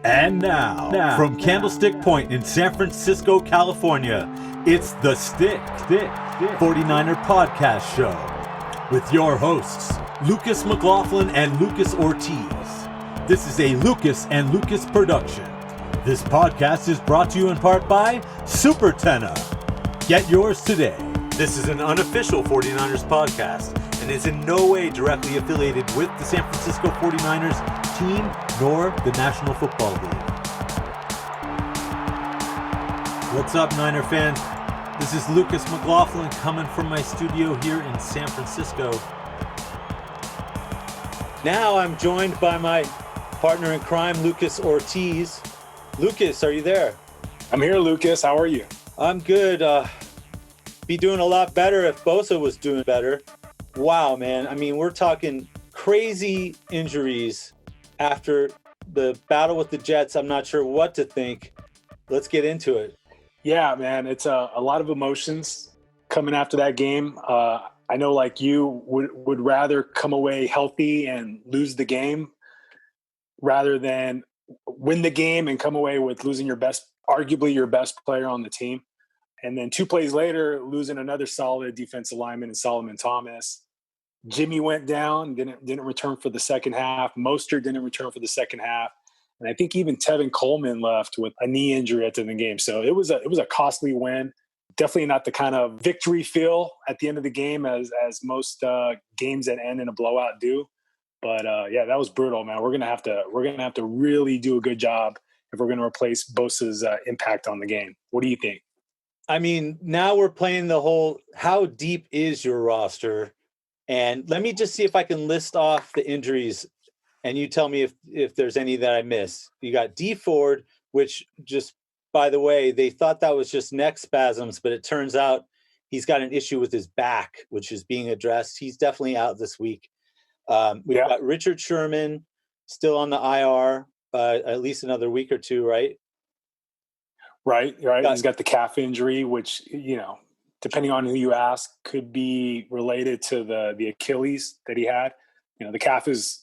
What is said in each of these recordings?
And now, from Candlestick Point in San Francisco, California, it's the Stick 49er Podcast Show with your hosts, Lucas McLaughlin and Lucas Ortiz. This is a Lucas and Lucas production. This podcast is brought to you in part by Supertenna. Get yours today. This is an unofficial 49ers podcast and is in no way directly affiliated with the San Francisco 49ers team nor the National Football League. What's up, Niner fans? This is Lucas McLaughlin coming from my studio here in San Francisco. Now I'm joined by my partner in crime, Lucas Ortiz. Lucas, are you there? I'm here, Lucas. How are you? I'm good. Be doing a lot better if Bosa was doing better. Wow, man. I mean, we're talking crazy injuries after the battle with the Jets. I'm not sure what to think. Let's get into it. Yeah, man. It's a lot of emotions coming after that game. I know, like you, would rather come away healthy and lose the game rather than win the game and come away with losing arguably your best player on the team. And then 2 plays later, losing another solid defensive lineman in Solomon Thomas. Jimmy went down, didn't return for the second half. Mostert didn't return for the second half. And I think even Tevin Coleman left with a knee injury at the end of the game. So it was a costly win. Definitely not the kind of victory feel at the end of the game as most games that end in a blowout do. But yeah, that was brutal, man. We're gonna have to really do a good job if we're gonna replace Bosa's impact on the game. What do you think? I mean, now we're playing the whole, how deep is your roster? And let me just see if I can list off the injuries and you tell me if there's any that I miss. You got D Ford, which just, by the way, they thought that was just neck spasms, but it turns out he's got an issue with his back, which is being addressed. He's definitely out this week. We've got Richard Sherman still on the IR, at least another week or two, right? Right. He's got the calf injury, which, depending on who you ask, could be related to the Achilles that he had. The calf is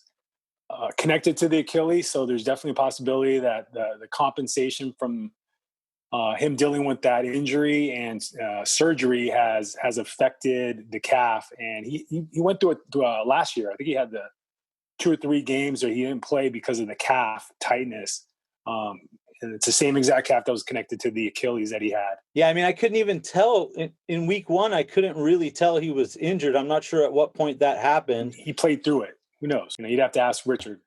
connected to the Achilles, so there's definitely a possibility that the compensation from him dealing with that injury and surgery has affected the calf. And he went through it last year. I think he had the 2 or 3 games where he didn't play because of the calf tightness. And it's the same exact calf that was connected to the Achilles that he had. Yeah, I mean, I couldn't even tell in week 1. I couldn't really tell he was injured. I'm not sure at what point that happened. He played through it. Who knows? You'd have to ask Richard.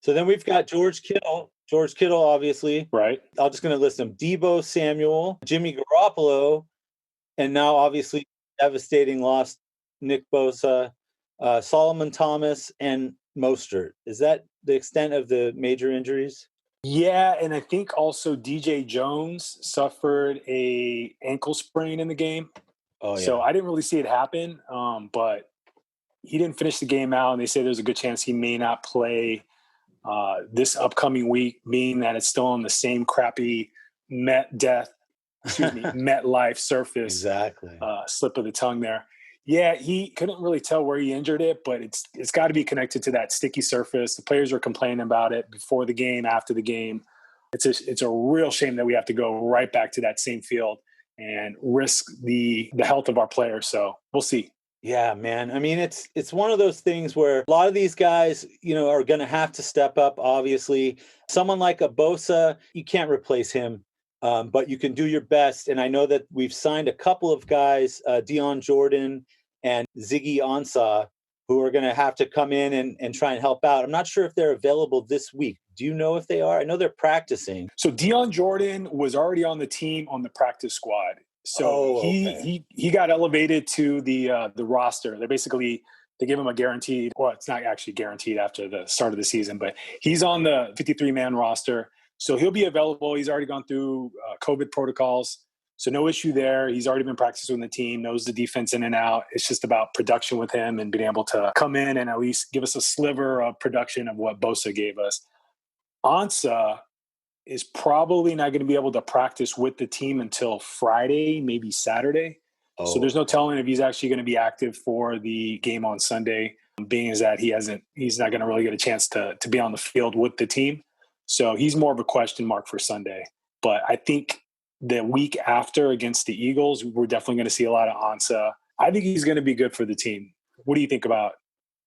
So then we've got George Kittle. George Kittle, obviously. Right. I'm just going to list them. Deebo Samuel, Jimmy Garoppolo, and now obviously devastating loss, Nick Bosa, Solomon Thomas, and Mostert. Is that the extent of the major injuries? Yeah, and I think also DJ Jones suffered a ankle sprain in the game. Oh, yeah. So I didn't really see it happen, but he didn't finish the game out, and they say there's a good chance he may not play this upcoming week, being that it's still on the same crappy MetLife surface. Exactly. Slip of the tongue there. Yeah, he couldn't really tell where he injured it, but it's got to be connected to that sticky surface. The players were complaining about it before the game, after the game. It's a real shame that we have to go right back to that same field and risk the health of our players. So we'll see. Yeah, man. I mean, it's one of those things where a lot of these guys, are going to have to step up, obviously. Someone like a Bosa, you can't replace him, but you can do your best. And I know that we've signed a couple of guys, Dion Jordan and Ziggy Ansah, who are going to have to come in and try and help out. I'm not sure if they're available this week. Do you know if they are? I know they're practicing. So Dion Jordan was already on the team on the practice squad. So he got elevated to the roster. They give him a guaranteed, well, it's not actually guaranteed after the start of the season, but he's on the 53-man roster. So he'll be available. He's already gone through COVID protocols. So no issue there. He's already been practicing with the team, knows the defense in and out. It's just about production with him and being able to come in and at least give us a sliver of production of what Bosa gave us. Ansah is probably not going to be able to practice with the team until Friday, maybe Saturday. Oh. So there's no telling if he's actually going to be active for the game on Sunday, being as that he's not going to really get a chance to be on the field with the team. So he's more of a question mark for Sunday. But I think the week after against the Eagles, we're definitely going to see a lot of Ansah. I think he's going to be good for the team. What do you think about?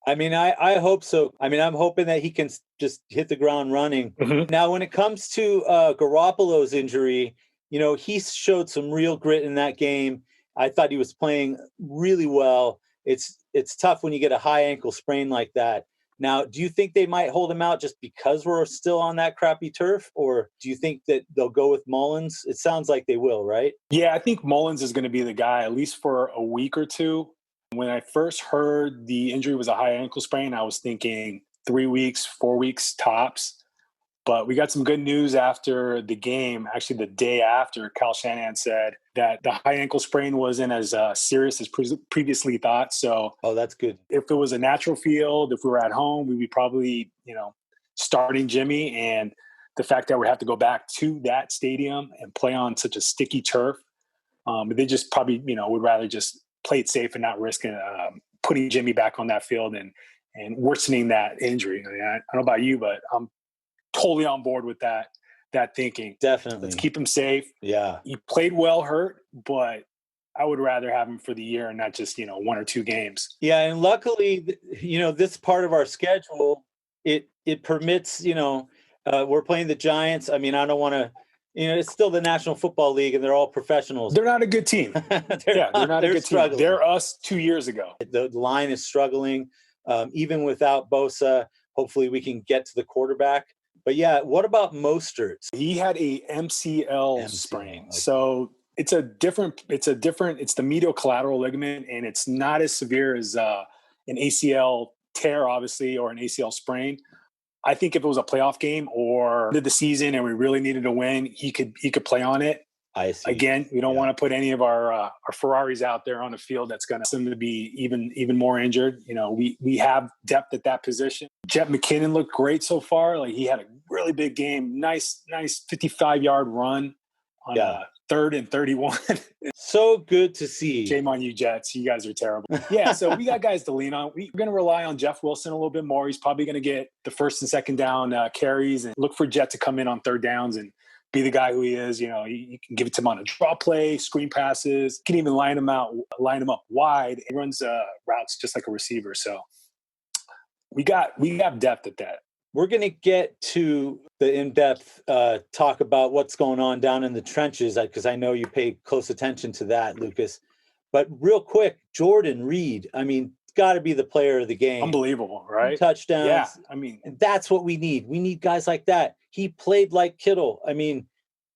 I mean, I hope so. I mean, I'm hoping that he can just hit the ground running. Mm-hmm. Now, when it comes to Garoppolo's injury, he showed some real grit in that game. I thought he was playing really well. It's tough when you get a high ankle sprain like that. Now, do you think they might hold him out just because we're still on that crappy turf? Or do you think that they'll go with Mullins? It sounds like they will, right? Yeah, I think Mullins is going to be the guy, at least for a week or two. When I first heard the injury was a high ankle sprain, I was thinking 3 weeks, 4 weeks tops. But we got some good news after the game. Actually, the day after, Kyle Shanahan said that the high ankle sprain wasn't as serious as previously thought. So, that's good. If it was a natural field, if we were at home, we'd be probably, starting Jimmy. And the fact that we have to go back to that stadium and play on such a sticky turf, they just probably, would rather just play it safe and not risk putting Jimmy back on that field and worsening that injury. I don't know about you, but I'm totally on board with that thinking. Definitely. Let's keep him safe. Yeah. He played well hurt, but I would rather have him for the year and not just, 1 or 2 games. Yeah. And luckily, this part of our schedule, it permits, we're playing the Giants. I mean, I don't want to, it's still the National Football League and they're all professionals. They're not a good team. They're not a good struggling. team. They're us 2 years ago. The line is struggling. Even without Bosa, hopefully we can get to the quarterback. But yeah, what about Mostert? He had a MCL sprain. Okay. So it's the medial collateral ligament, and it's not as severe as an ACL tear, obviously, or an ACL sprain. I think if it was a playoff game or the season and we really needed to win, he could play on it. I see. Again, we don't want to put any of our Ferraris out there on the field. That's going to be even more injured. We have depth at that position. Jet McKinnon looked great so far. Like, he had a really big game. Nice 55-yard run on a 3rd and 31. So good to see. Shame on you, Jets. You guys are terrible. Yeah, so we got guys to lean on. We're going to rely on Jeff Wilson a little bit more. He's probably going to get the 1st and 2nd down carries, and look for Jet to come in on 3rd downs and be the guy who he is. You can give it to him on a draw play, screen passes. You can even line him up wide. He runs routes just like a receiver. So we have depth at that. We're going to get to the in-depth talk about what's going on down in the trenches, because I know you pay close attention to that, Lucas. But real quick, Jordan Reed, I mean, got to be the player of the game. Unbelievable, right? 2 touchdowns. Yeah, I mean, and that's what we need. We need guys like that. He played like Kittle. I mean,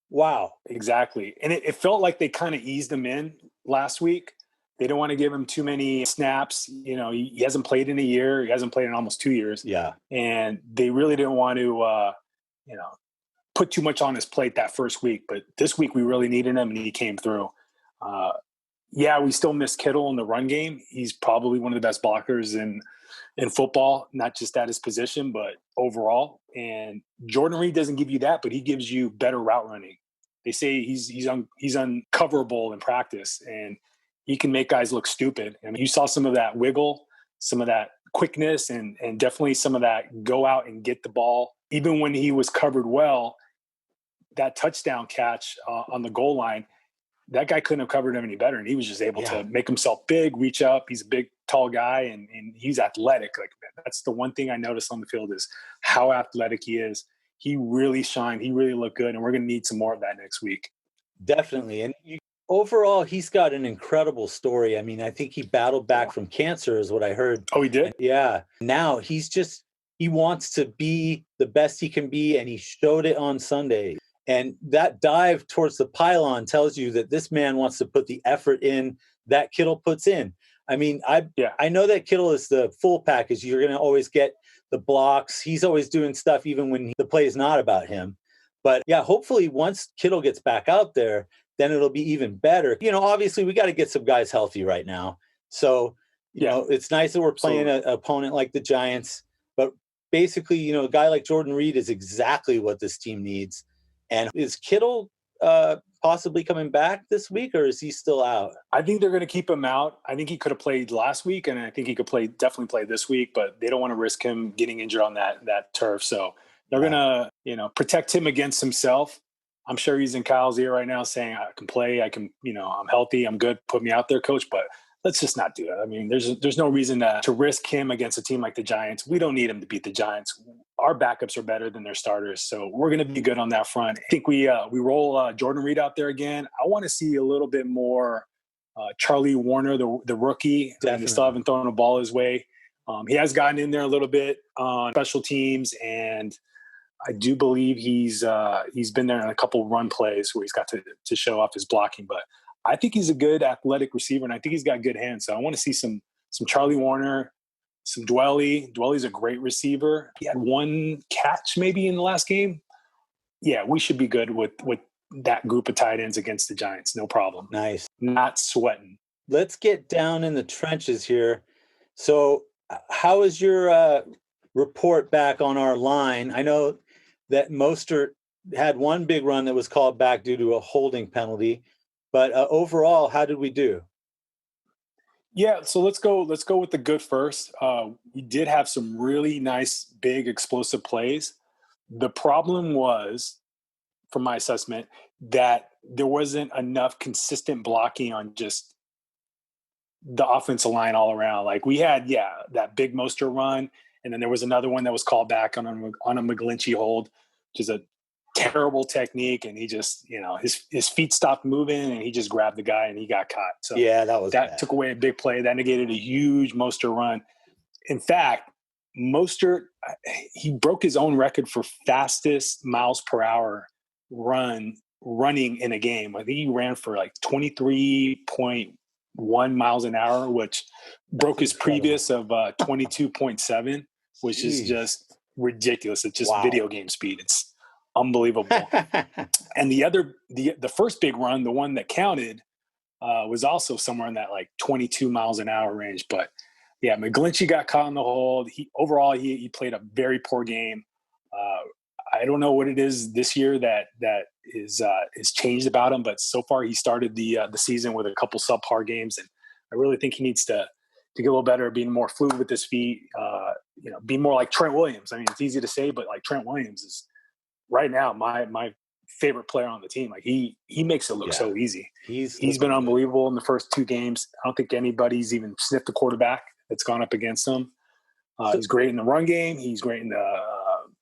wow. Exactly. And it felt like they kind of eased him in last week. They don't want to give him too many snaps. He hasn't played in a year. He hasn't played in almost 2 years. Yeah. And they really didn't want to, put too much on his plate that first week. But this week we really needed him, and he came through. We still miss Kittle in the run game. He's probably one of the best blockers in football, not just at his position, but overall. And Jordan Reed doesn't give you that, but he gives you better route running. They say he's uncoverable in practice, and he can make guys look stupid. I mean, you saw some of that wiggle, some of that quickness, and definitely some of that go out and get the ball. Even when he was covered well, that touchdown catch on the goal line, that guy couldn't have covered him any better. And he was just able to make himself big, reach up. He's a big, tall guy, and he's athletic. Like, that's the one thing I noticed on the field is how athletic he is. He really shined. He really looked good. And we're going to need some more of that next week. Definitely. And overall, he's got an incredible story. I mean, I think he battled back from cancer is what I heard. Oh, he did? Yeah. Now he wants to be the best he can be. And he showed it on Sunday. And that dive towards the pylon tells you that this man wants to put the effort in that Kittle puts in. I mean, I know that Kittle is the full package. You're going to always get the blocks. He's always doing stuff even when the play is not about him. But yeah, hopefully once Kittle gets back out there, then it'll be even better. Obviously we got to get some guys healthy right now. So, it's nice that we're playing an opponent like the Giants. But basically, a guy like Jordan Reed is exactly what this team needs. And is Kittle possibly coming back this week, or is he still out? I think they're going to keep him out. I think he could have played last week, and I think he could definitely play this week, but they don't want to risk him getting injured on that turf. So They're going to, protect him against himself. I'm sure he's in Kyle's ear right now saying, I can play. I can, I'm healthy. I'm good. Put me out there, coach. But let's just not do it. I mean, there's no reason to risk him against a team like the Giants. We don't need him to beat the Giants. Our backups are better than their starters. So we're going to be good on that front. I think we roll Jordan Reed out there again. I want to see a little bit more Charlie Warner, the rookie. They still haven't thrown a ball his way. He has gotten in there a little bit on special teams, and I do believe he's been there in a couple run plays where he's got to show off his blocking. But I think he's a good athletic receiver, and I think he's got good hands. So I want to see some Charlie Warner, some Dwelly. Dwelly's a great receiver. He had one catch maybe in the last game. Yeah, we should be good with that group of tight ends against the Giants. No problem. Nice. Not sweating. Let's get down in the trenches here. So how is your report back on our line? I know that Mostert had one big run that was called back due to a holding penalty, but overall, how did we do? Yeah, so let's go with the good first. We did have some really nice, big, explosive plays. The problem was, from my assessment, that there wasn't enough consistent blocking on just the offensive line all around. Like we had, that big Mostert run, and then there was another one that was called back on a McGlinchey hold, which is a terrible technique, and he just, his feet stopped moving, and he just grabbed the guy, and he got caught. So yeah, that bad. Took away a big play. That negated a huge Mostert run. In fact, Mostert, he broke his own record for fastest miles per hour running in a game. I think he ran for like 23.1 miles an hour, which broke his previous of 22.7, which is just ridiculous. It's just video game speed. It's unbelievable. And the first big run, the one that counted, was also somewhere in that like 22 miles an hour range. But yeah, McGlinchey got caught in the hold. He played a very poor game. I don't know what it is this year that is changed about him, but so far he started the season with a couple subpar games, and I really think he needs to get a little better at being more fluid with his feet. Be more like Trent Williams. I mean, it's easy to say, but like Trent Williams is right now my favorite player on the team. Like he makes it look so easy. He's been unbelievable in the first two games. I don't think anybody's even sniffed the quarterback that's gone up against him. He's great in the run game. He's great in the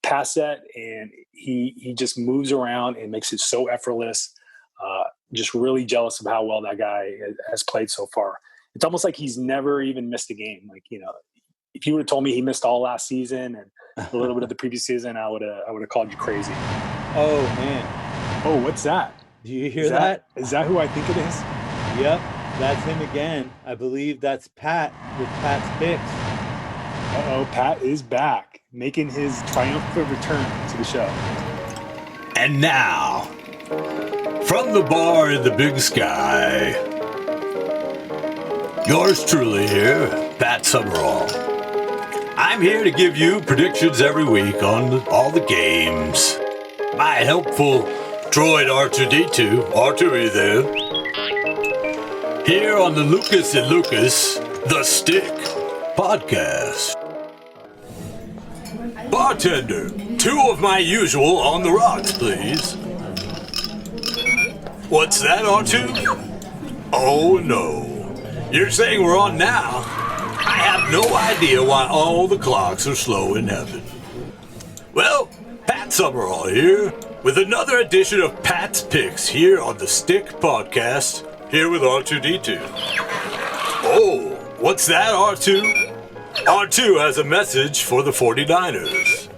pass set, and he just moves around and makes it so effortless. Just really jealous of how well that guy has played so far. It's almost like he's never even missed a game. Like, if you would have told me he missed all last season and a little bit of the previous season, I would have called you crazy. Oh man. Oh, what's that? Do you hear that? Is that who I think it is? Yep. That's him again. I believe that's Pat with Pat's Picks. Uh-oh, Pat is back, making his triumphant return to the show. And now, from the bar in the big sky, yours truly here, Pat Summerall. I'm here to give you predictions every week on all the games. My helpful droid R2D2, R2, are you there? Here on the Lucas and Lucas, The Stick podcast. Bartender, 2 of my usual on the rocks, please. What's that, R2? Oh, no. You're saying we're on now? I have no idea why all the clocks are slow in heaven. Well, Pat Summerall here, with another edition of Pat's Picks here on the Stick podcast, here with R2D2. Oh, what's that, R2? R2 has a message for the 49ers.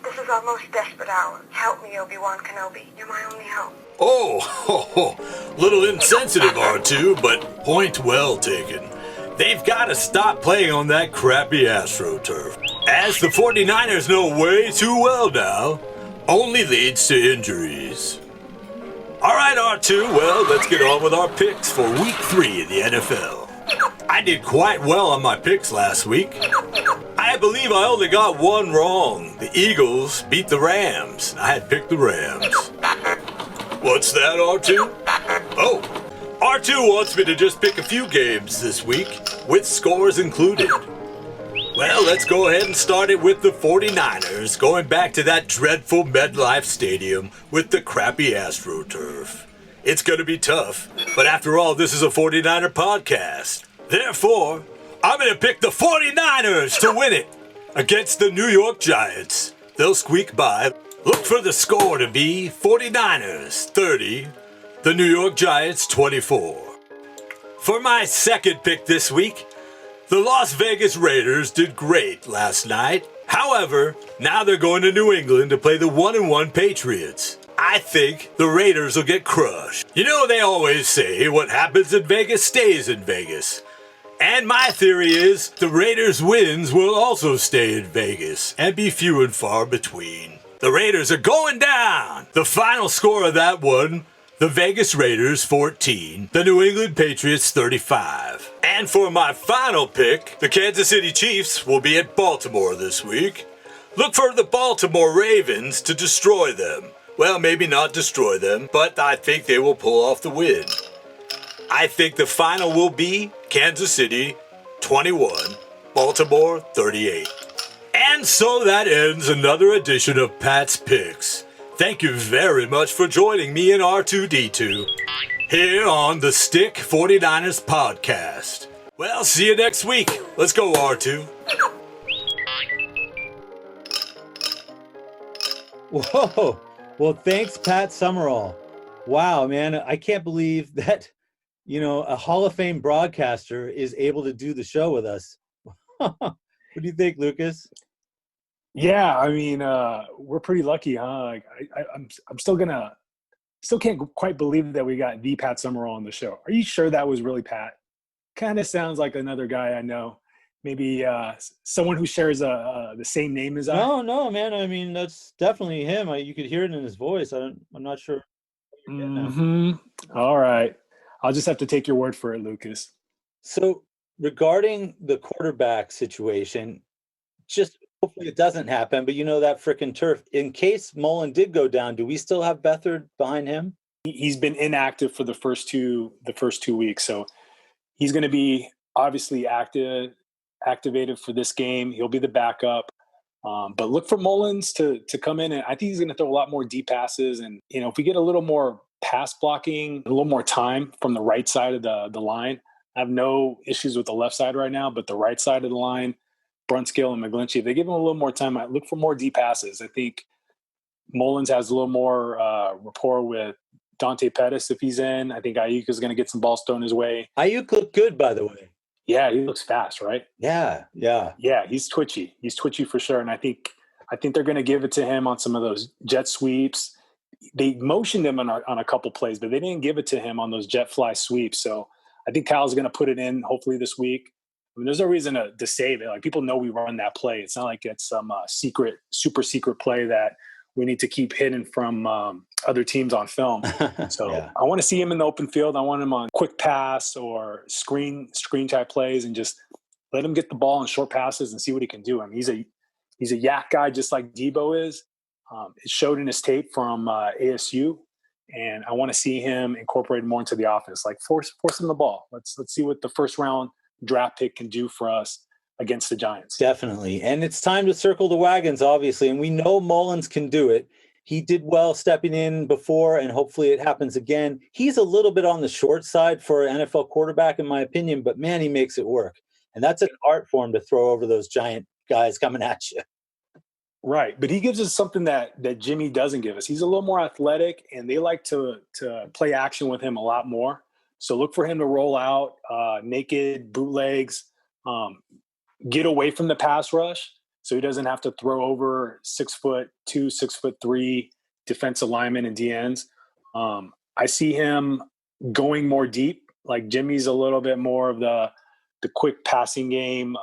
This is our most desperate hour. Help me, Obi-Wan Kenobi. You're my only hope. Oh, little insensitive, R2, but point well taken. They've got to stop playing on that crappy AstroTurf. As the 49ers know way too well now, only leads to injuries. All right, R2, well, let's get on with our picks for Week 3 in the NFL. I did quite well on my picks last week. I believe I only got one wrong. The Eagles beat the Rams. I had picked the Rams. What's that, R2? Oh, R2 wants me to just pick a few games this week, with scores included. Well, let's go ahead and start it with the 49ers, going back to that dreadful MetLife Stadium with the crappy AstroTurf. It's going to be tough, but after all, this is a 49er podcast. Therefore, I'm going to pick the 49ers to win it against the New York Giants. They'll squeak by. Look for the score to be 49ers 30, the New York Giants 24. For my second pick this week, the Las Vegas Raiders did great last night. However, now they're going to New England to play the 1-1 Patriots. I think the Raiders will get crushed. You know, they always say what happens in Vegas stays in Vegas. And my theory is the Raiders' wins will also stay in Vegas and be few and far between. The Raiders are going down. The final score of that one, the Vegas Raiders 14, the New England Patriots 35. And for my final pick, the Kansas City Chiefs will be at Baltimore this week. Look for the Baltimore Ravens to destroy them. Well, maybe not destroy them, but I think they will pull off the win. I think the final will be Kansas City 21, Baltimore 38. And so that ends another edition of Pat's Picks. Thank you very much for joining me in R2D2 here on the Stick 49ers podcast. Well, see you next week. Let's go, R2. Whoa. Well, thanks, Pat Summerall. Wow, man. I can't believe that, a Hall of Fame broadcaster is able to do the show with us. What do you think, Lucas? Yeah, I mean, we're pretty lucky, huh? Like, I'm still can't quite believe that we got the Pat Summerall on the show. Are you sure that was really Pat? Kind of sounds like another guy I know. Maybe someone who shares the same name as I. No, man. I mean, that's definitely him. You could hear it in his voice. I'm not sure. All right. I'll just have to take your word for it, Lucas. So regarding the quarterback situation, just hopefully it doesn't happen, but that frickin' turf. In case Mullen did go down, do we still have Beathard behind him? He's been inactive for the first 2 weeks, so he's going to be obviously activated for this game. He'll be the backup, but look for Mullins to come in, and I think he's going to throw a lot more deep passes. And if we get a little more pass blocking, a little more time from the right side of the line, I have no issues with the left side right now, but the right side of the line, Brunskill and McGlinchey, if they give him a little more time, I look for more deep passes. I think Mullins has a little more rapport with Dante Pettis if he's in. I think Ayuk is going to get some balls thrown his way. Ayuk looked good, by the way. Yeah, he looks fast, right? Yeah. Yeah, he's twitchy. He's twitchy for sure. And I think they're going to give it to him on some of those jet sweeps. They motioned him on a couple plays, but they didn't give it to him on those jet fly sweeps. So I think Kyle's going to put it in hopefully this week. I mean, there's no reason to save it. Like, people know we run that play. It's not like it's some super secret play that we need to keep hidden from other teams on film. So yeah. I want to see him in the open field. I want him on quick pass or screen type plays, and just let him get the ball in short passes and see what he can do. I mean, he's a yak guy just like Debo is. It showed in his tape from ASU, and I want to see him incorporated more into the offense. Like, force him the ball. Let's see what the first round draft pick can do for us against the Giants. Definitely. And it's time to circle the wagons, obviously. And we know Mullins can do it. He did well stepping in before, and hopefully it happens again. He's a little bit on the short side for an NFL quarterback, in my opinion, but man, he makes it work. And that's an art form to throw over those giant guys coming at you. Right. But he gives us something that Jimmy doesn't give us. He's a little more athletic, and they like to play action with him a lot more. So look for him to roll out naked bootlegs, get away from the pass rush so he doesn't have to throw over 6'2", 6'3" defensive linemen and DNs. I see him going more deep. Like, Jimmy's a little bit more of the quick passing game,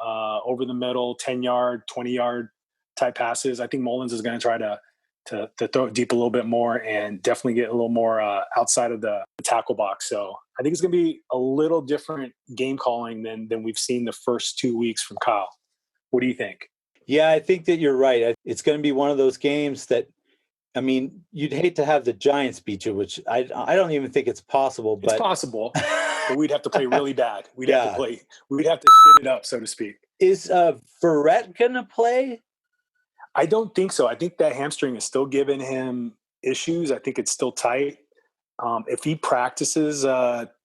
over the middle, 10-yard, 20-yard type passes. I think Mullins is going to try to throw it deep a little bit more and definitely get a little more outside of the tackle box. So I think it's going to be a little different game calling than we've seen the first 2 weeks from Kyle. What do you think? Yeah, I think that you're right. It's going to be one of those games that, I mean, you'd hate to have the Giants beat you, which I don't even think it's possible. But it's possible, but we'd have to play really bad. We'd have to shit it up, so to speak. Is Verrett going to play? I don't think so. I think that hamstring is still giving him issues. I think it's still tight. If he practices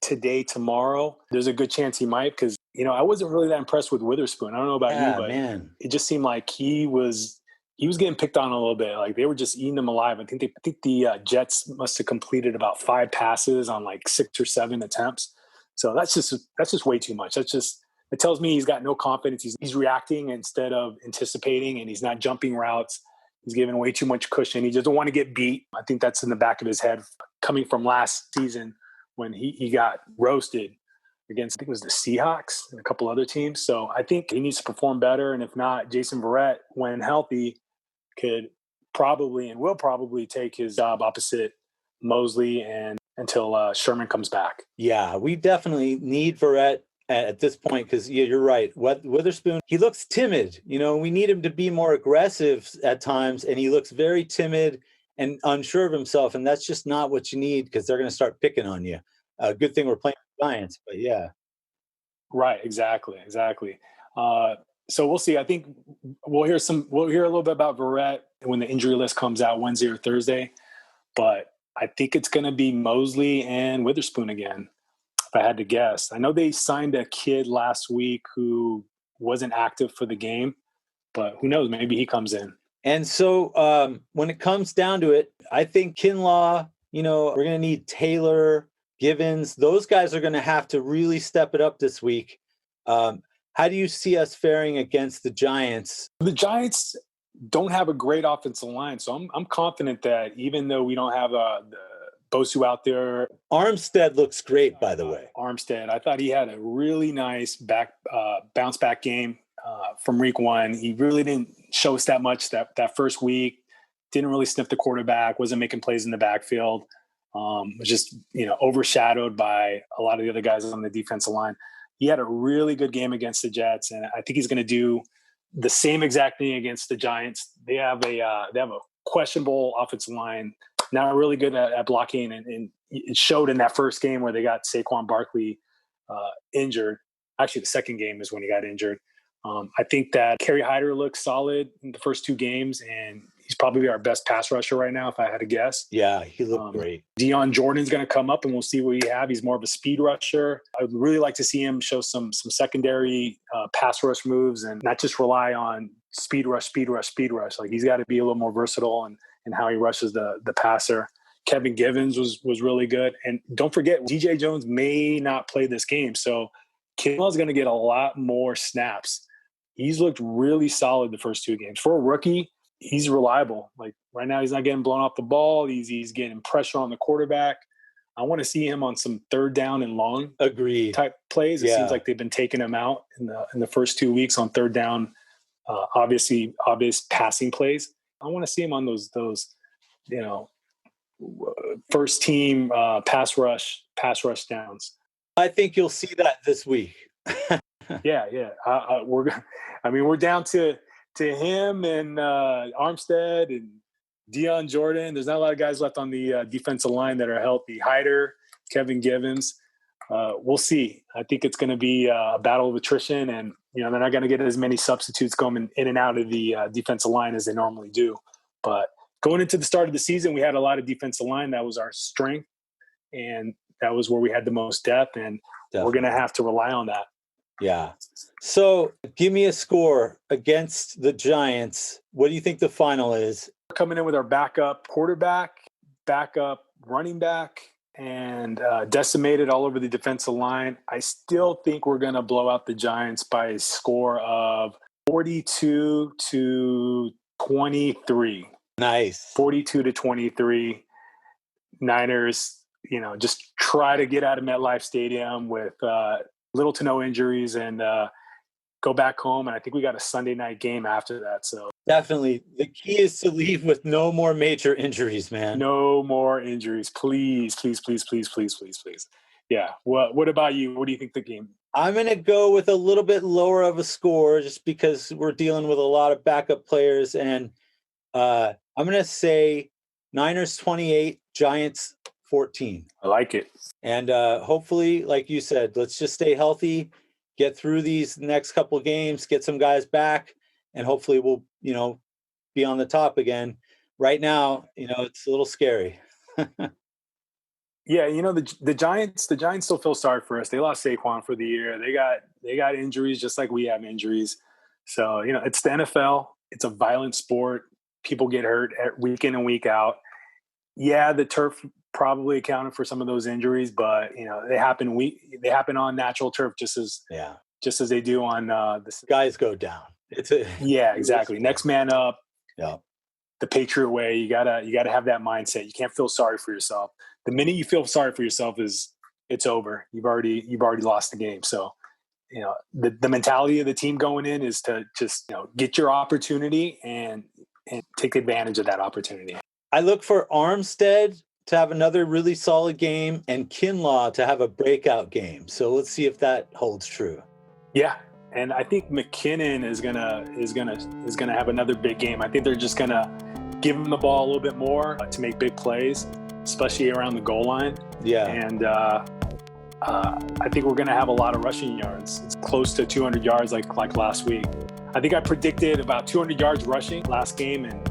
today, tomorrow, there's a good chance he might, because, I wasn't really that impressed with Witherspoon. I don't know about you, but man, it just seemed like he was getting picked on a little bit. Like they were just eating him alive. I think the Jets must have completed about 5 passes on like 6 or 7 attempts. So that's just way too much. It tells me he's got no confidence. He's reacting instead of anticipating, and he's not jumping routes. He's giving way too much cushion. He doesn't want to get beat. I think that's in the back of his head coming from last season when he got roasted against, I think it was the Seahawks and a couple other teams. So I think he needs to perform better. And if not, Jason Verrett, when healthy, could probably and will probably take his job opposite Mosley and until Sherman comes back. Yeah, we definitely need Verrett at this point, because you're right. Witherspoon, he looks timid. We need him to be more aggressive at times, and he looks very timid and unsure of himself, and that's just not what you need, because they're going to start picking on you. Good thing we're playing Giants, but yeah. Right, exactly. So we'll see. I think we'll hear a little bit about Verrett when the injury list comes out Wednesday or Thursday, but I think it's going to be Mosley and Witherspoon again, if I had to guess. I know they signed a kid last week who wasn't active for the game, but who knows? Maybe he comes in. And so when it comes down to it, I think Kinlaw, we're going to need Taylor, Givens. Those guys are going to have to really step it up this week. How do you see us faring against the Giants? The Giants don't have a great offensive line, so I'm confident that even though we don't have the Bosu out there. Armstead looks great, by the way. Armstead, I thought he had a really nice bounce back game from week 1. He really didn't show us that much that first week. Didn't really sniff the quarterback. Wasn't making plays in the backfield. Was just overshadowed by a lot of the other guys on the defensive line. He had a really good game against the Jets, and I think he's going to do the same exact thing against the Giants. They have a questionable offensive line, not really good at blocking, and it showed in that first game where they got Saquon Barkley injured. Actually, the second game is when he got injured. I think that Kerry Hyder looks solid in the first 2 games, and he's probably our best pass rusher right now, if I had to guess. Yeah, he looked great. Dion Jordan's going to come up, and we'll see what we have. He's more of a speed rusher. I would really like to see him show some secondary pass rush moves and not just rely on speed rush. Like, he's got to be a little more versatile in how he rushes the passer. Kevin Givens was really good. And don't forget, DJ Jones may not play this game, so Kinlaw's going to get a lot more snaps. He's looked really solid the first 2 games. For a rookie, he's reliable. Like, right now, he's not getting blown off the ball. He's getting pressure on the quarterback. I want to see him on some 3rd down and long type plays. It seems like they've been taking him out in the first 2 weeks on 3rd down, obvious passing plays. I want to see him on those first team pass rush downs. I think you'll see that this week. Yeah. We're down to him and Armstead and Dion Jordan. There's not a lot of guys left on the defensive line that are healthy. Hyder, Kevin Givens. We'll see. I think it's going to be a battle of attrition, and they're not going to get as many substitutes going in and out of the defensive line as they normally do. But going into the start of the season, we had a lot of defensive line. That was our strength, and that was where we had the most depth, and we're going to have to rely on that. Yeah. So give me a score against the Giants. What do you think the final is? We're coming in with our backup quarterback, backup running back, and decimated all over the defensive line. I still think we're going to blow out the Giants by a score of 42-23. Nice. 42-23. Niners, just try to get out of MetLife Stadium with little to no injuries and go back home. And I think we got a Sunday night game after that. So definitely the key is to leave with no more major injuries, man. No more injuries. Please. Yeah. What about you? What do you think the game? I'm going to go with a little bit lower of a score just because we're dealing with a lot of backup players. And I'm going to say Niners 28, Giants 14. I like it. And hopefully, like you said, let's just stay healthy get through these next couple of games, get some guys back, and hopefully we'll, be on the top again. Right now, it's a little scary. Yeah, the Giants still feel sorry for us. They lost Saquon for the year. They got injuries just like we have injuries. So, it's the NFL. It's a violent sport. People get hurt week in and week out. Yeah, the turf probably accounted for some of those injuries, but they happen on natural turf just as they do on the guys go down. Exactly. Next man up. Yeah. The Patriot way. You gotta have that mindset. You can't feel sorry for yourself. The minute you feel sorry for yourself it's over. You've already lost the game. So, the mentality of the team going in is to just, get your opportunity and take advantage of that opportunity. I look for Armstead to have another really solid game and Kinlaw to have a breakout game. So let's see if that holds true. Yeah. And I think McKinnon is gonna have another big game. I think they're just gonna give him the ball a little bit more to make big plays, especially around the goal line. Yeah. And I think we're gonna have a lot of rushing yards. It's close to 200 yards like last week. I think I predicted about 200 yards rushing last game and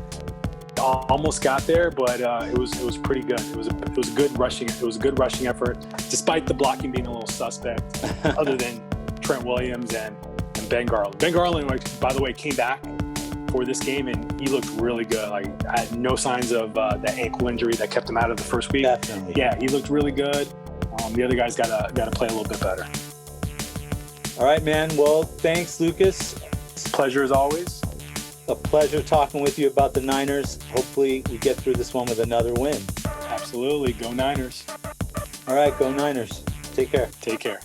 almost got there, but it was pretty good. It was a good rushing. It was a good rushing effort, despite the blocking being a little suspect. Other than Trent Williams and Ben Garland. Ben Garland, by the way, came back for this game and he looked really good. Like, I had no signs of that ankle injury that kept him out of the first week. Definitely. Yeah, he looked really good. The other guys got to play a little bit better. All right, man. Well, thanks, Lucas. Pleasure as always. A pleasure talking with you about the Niners. Hopefully we get through this one with another win. Absolutely. Go Niners. All right, go Niners. Take care. Take care.